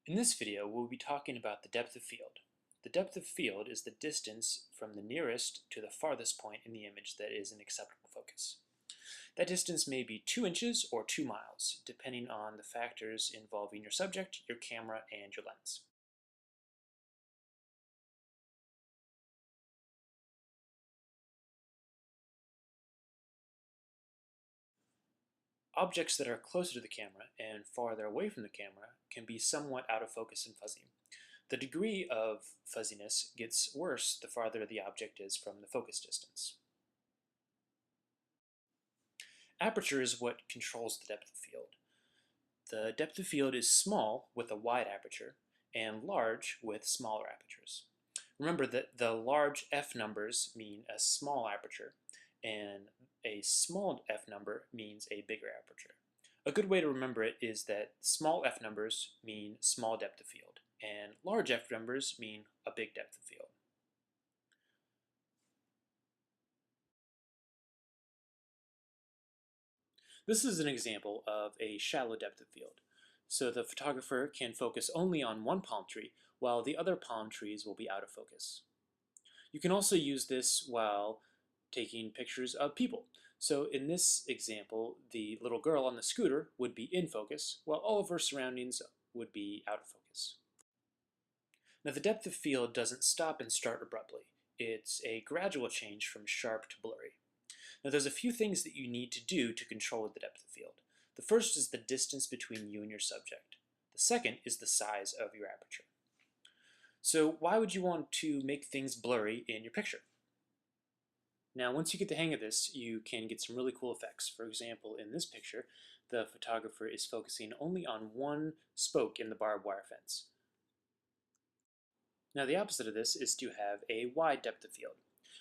In this video, we'll be talking about the depth of field. The depth of field is the distance from the nearest to the farthest point in the image that is in acceptable focus. That distance may be 2 inches or 2 miles, depending on the factors involving your subject, your camera, and your lens. Objects that are closer to the camera and farther away from the camera can be somewhat out of focus and fuzzy. The degree of fuzziness gets worse the farther the object is from the focus distance. Aperture is what controls the depth of field. The depth of field is small with a wide aperture and large with smaller apertures. Remember that the large f numbers mean a small aperture and a small f number means a bigger aperture. A good way to remember it is that small f numbers mean small depth of field and large f numbers mean a big depth of field. This is an example of a shallow depth of field. So the photographer can focus only on one palm tree while the other palm trees will be out of focus. You can also use this while taking pictures of people. So in this example, the little girl on the scooter would be in focus while all of her surroundings would be out of focus. Now the depth of field doesn't stop and start abruptly. It's a gradual change from sharp to blurry. Now there's a few things that you need to do to control the depth of field. The first is the distance between you and your subject. The second is the size of your aperture. So why would you want to make things blurry in your picture? Now once you get the hang of this, you can get some really cool effects. For example, in this picture, the photographer is focusing only on one spoke in the barbed wire fence. Now the opposite of this is to have a wide depth of field.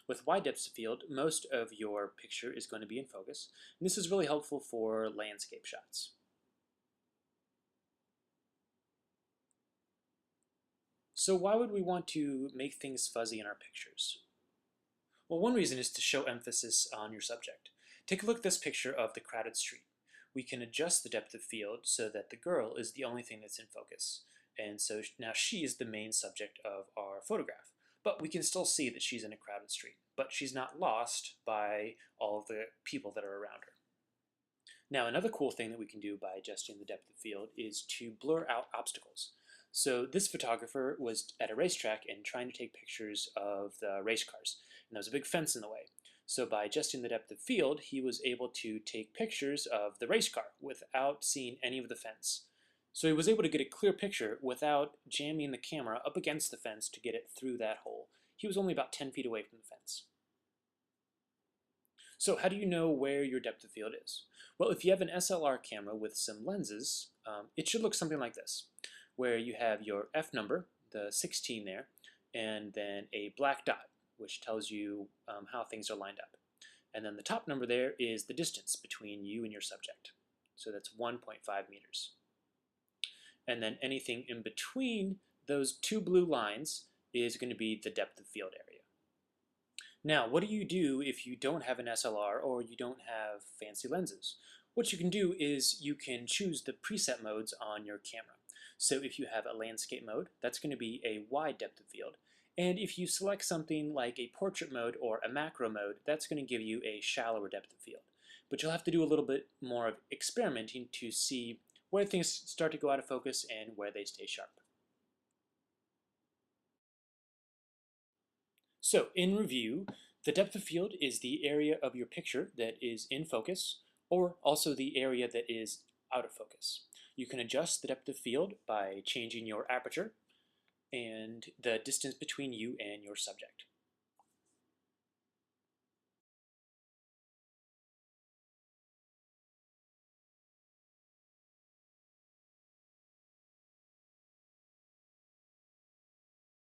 With wide depths of field, most of your picture is going to be in focus, and this is really helpful for landscape shots. So why would we want to make things fuzzy in our pictures? Well, one reason is to show emphasis on your subject. Take a look at this picture of the crowded street. We can adjust the depth of field so that the girl is the only thing that's in focus. And so now she is the main subject of our photograph. But we can still see that she's in a crowded street. But she's not lost by all of the people that are around her. Now another cool thing that we can do by adjusting the depth of field is to blur out obstacles. So this photographer was at a racetrack and trying to take pictures of the race cars. And there was a big fence in the way. So by adjusting the depth of field, he was able to take pictures of the race car without seeing any of the fence. So he was able to get a clear picture without jamming the camera up against the fence to get it through that hole. He was only about 10 feet away from the fence. So how do you know where your depth of field is? Well, if you have an SLR camera with some lenses, it should look something like this, where you have your F number, the 16 there, and then a black dot, which tells you how things are lined up. And then the top number there is the distance between you and your subject. So that's 1.5 meters. And then anything in between those two blue lines is going to be the depth of field area. Now, what do you do if you don't have an SLR or you don't have fancy lenses? What you can do is you can choose the preset modes on your camera. So if you have a landscape mode, that's going to be a wide depth of field. And if you select something like a portrait mode or a macro mode, that's going to give you a shallower depth of field. But you'll have to do a little bit more of experimenting to see where things start to go out of focus and where they stay sharp. So in review, the depth of field is the area of your picture that is in focus, or also the area that is out of focus. You can adjust the depth of field by changing your aperture and the distance between you and your subject.